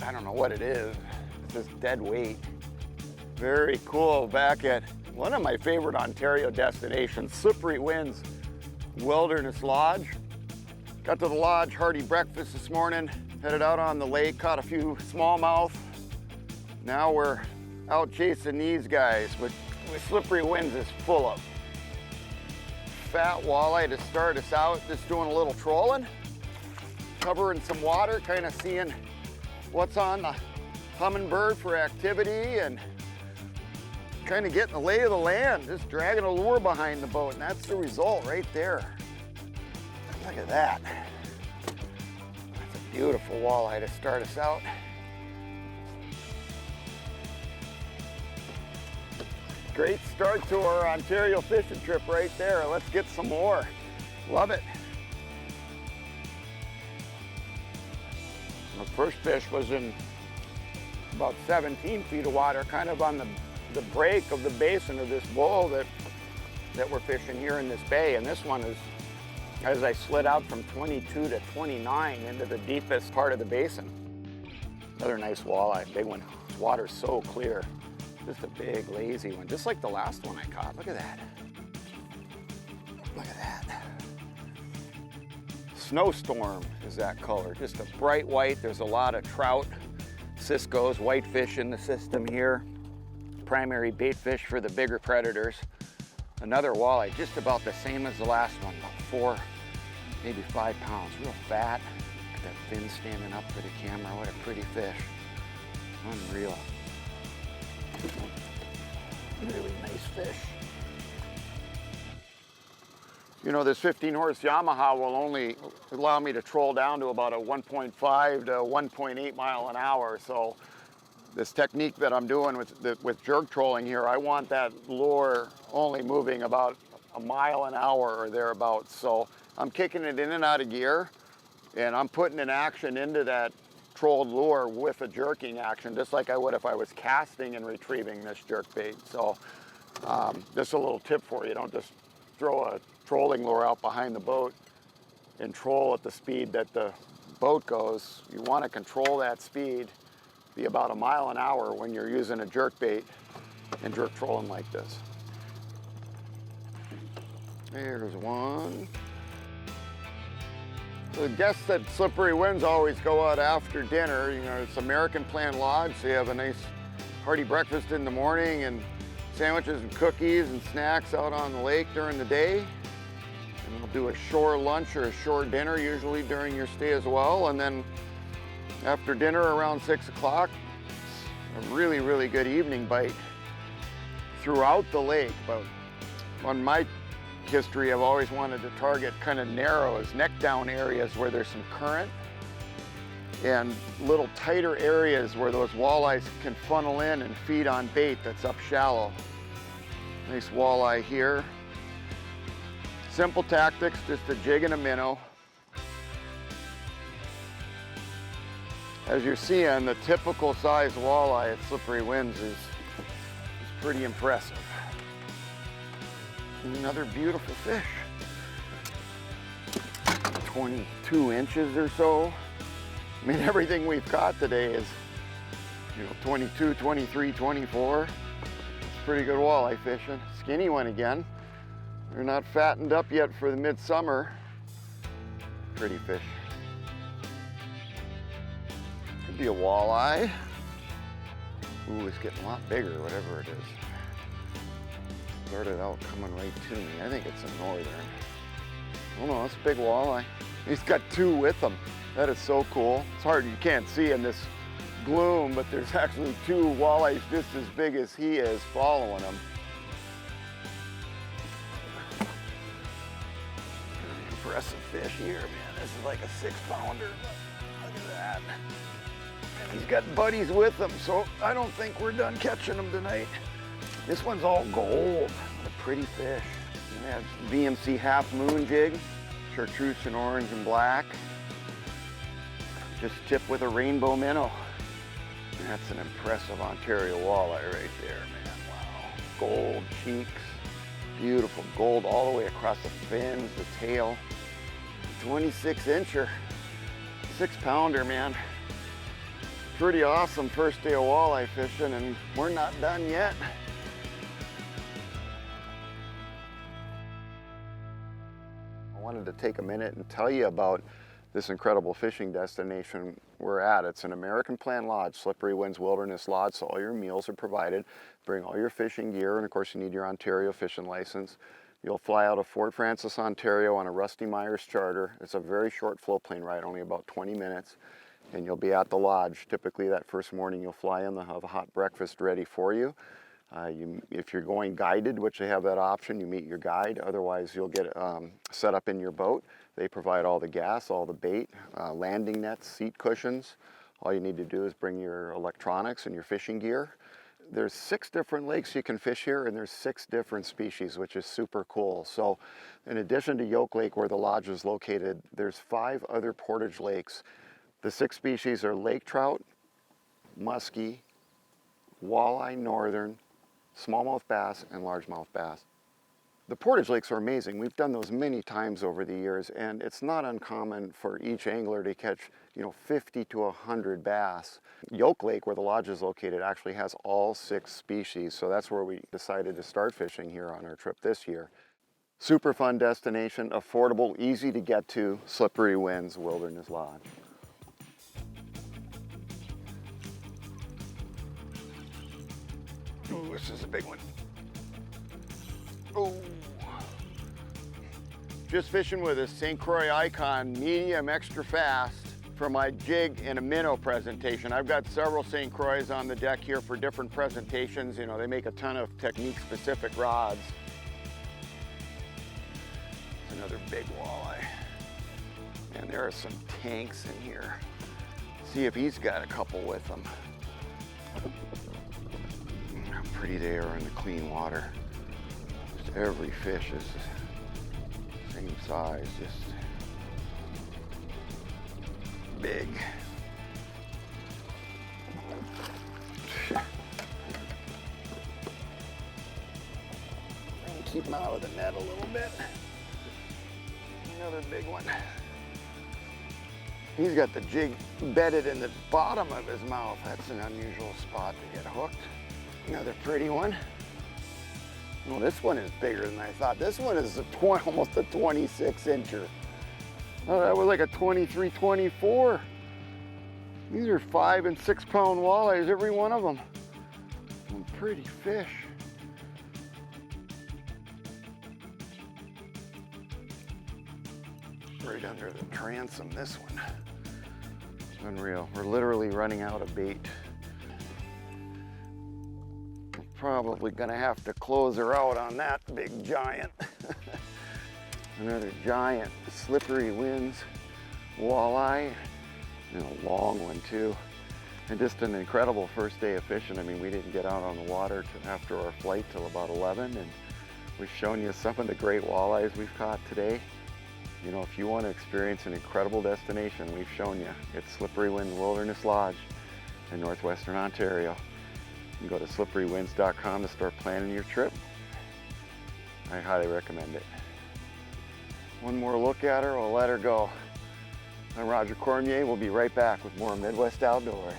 I don't know what it is. It's just dead weight. Very cool. Back at one of my favorite Ontario destinations, Slippery Winds Wilderness Lodge. Got to the lodge, hearty breakfast this morning, headed out on the lake, caught a few smallmouth. Now we're out chasing these guys, with Slippery Winds is full of fat walleye to start us out. Just doing a little trolling, covering some water, kind of seeing what's on the hummingbird for activity and kind of getting the lay of the land, just dragging a lure behind the boat, and that's the result right there. Look at that. That's a beautiful walleye to start us out. Great start to our Ontario fishing trip right there. Let's get some more. Love it. The first fish was in about 17 feet of water, kind of on the break of the basin of this bowl that we're fishing here in this bay. And this one is, as I slid out from 22 to 29 into the deepest part of the basin. Another nice walleye, big one. This water's so clear. Just a big, lazy one, just like the last one I caught. Look at that. Look at that. Snowstorm is that color, just a bright white. There's a lot of trout, ciscos, whitefish in the system here. Primary bait fish for the bigger predators. Another walleye, just about the same as the last one, about 4, maybe 5 pounds, real fat. Look at that fin standing up for the camera, what a pretty fish. Unreal. Really nice fish. You know, this 15-horse Yamaha will only allow me to troll down to about a 1.5 to 1.8 mile an hour. So this technique that I'm doing with jerk trolling here, I want that lure only moving about a mile an hour or thereabouts. So I'm kicking it in and out of gear, and I'm putting an action into that trolled lure with a jerking action, just like I would if I was casting and retrieving this jerk bait. So just a little tip for you. Don't just throw a trolling lure out behind the boat and troll at the speed that the boat goes. You want to control that speed, be about a mile an hour when you're using a jerk bait and jerk trolling like this. There's one. The guests at Slippery Winds always go out after dinner. You know, it's American Plan Lodge, so you have a nice hearty breakfast in the morning and sandwiches and cookies and snacks out on the lake during the day. And we'll do a shore lunch or a shore dinner usually during your stay as well. And then after dinner around 6 o'clock, a really, really good evening bite throughout the lake. But on my history, I've always wanted to target kind of narrows, neck down areas where there's some current and little tighter areas where those walleyes can funnel in and feed on bait that's up shallow. Nice walleye here. Simple tactics, just a jig and a minnow. As you're seeing, the typical size walleye at Slippery Winds is pretty impressive. Another beautiful fish. 22 inches or so. I mean, everything we've caught today is, you know, 22, 23, 24. It's pretty good walleye fishing. Skinny one again. They're not fattened up yet for the midsummer. Pretty fish. Could be a walleye. Ooh, it's getting a lot bigger, whatever it is. Started out coming right to me. I think it's a northern. Oh no, it's a big walleye. He's got 2 with him. That is so cool. It's hard, you can't see in this gloom, but there's actually 2 walleyes just as big as he is following him. Pretty impressive fish here, man. This is like a 6-pounder. Look at that. And he's got buddies with him, so I don't think we're done catching them tonight. This one's all gold. What a pretty fish. And that's VMC half moon jig, chartreuse and orange and black. Just tipped with a rainbow minnow. That's an impressive Ontario walleye right there, man. Wow. Gold cheeks, beautiful gold all the way across the fins, the tail. 26 incher, 6-pounder, man. Pretty awesome first day of walleye fishing, and we're not done yet. I wanted to take a minute and tell you about this incredible fishing destination we're at. It's an American Plan Lodge, Slippery Winds Wilderness Lodge, so all your meals are provided. Bring all your fishing gear, and of course you need your Ontario fishing license. You'll fly out of Fort Francis, Ontario on a Rusty Myers charter. It's a very short float plane ride, only about 20 minutes. And you'll be at the lodge. Typically that first morning you'll fly in, they'll have a hot breakfast ready for you. If you're going guided, which they have that option, you meet your guide. Otherwise you'll get set up in your boat. They provide all the gas, all the bait, landing nets, seat cushions. All you need to do is bring your electronics and your fishing gear. There's 6 different lakes you can fish here, and there's 6 different species, which is super cool. So in addition to Yoke Lake, where the lodge is located, there's 5 other portage lakes. The 6 species are lake trout, musky, walleye northern, smallmouth bass, and largemouth bass. The portage lakes are amazing. We've done those many times over the years, and it's not uncommon for each angler to catch, 50 to 100 bass. Yoke Lake, where the lodge is located, actually has all 6 species, so that's where we decided to start fishing here on our trip this year. Super fun destination, affordable, easy to get to, Slippery Winds Wilderness Lodge. Ooh, this is a big one. Oh, just fishing with a St. Croix Icon medium extra fast for my jig and a minnow presentation. I've got several St. Croix on the deck here for different presentations. They make a ton of technique specific rods. It's another big walleye. And there are some tanks in here. See if he's got a couple with him. How pretty they are in the clean water. Every fish is the same size, just big. Keep them out of the net a little bit. Another big one. He's got the jig bedded in the bottom of his mouth. That's an unusual spot to get hooked. Another pretty one. Well, this one is bigger than I thought. This one is almost a 26 incher. Oh, that was like a 23, 24. These are 5 and 6 pound walleyes, every one of them. Some pretty fish. Right under the transom, this one. It's unreal. We're literally running out of bait. Probably gonna have to close her out on that big giant. Another giant Slippery Winds walleye, and a long one too. And just an incredible first day of fishing. I mean, we didn't get out on the water after our flight till about 11, and we've shown you some of the great walleyes we've caught today. If you want to experience an incredible destination, we've shown you. It's Slippery Winds Wilderness Lodge in northwestern Ontario. You can go to slipperywinds.com to start planning your trip. I highly recommend it. One more look at her, we'll let her go. I'm Roger Cormier. We'll be right back with more Midwest Outdoors.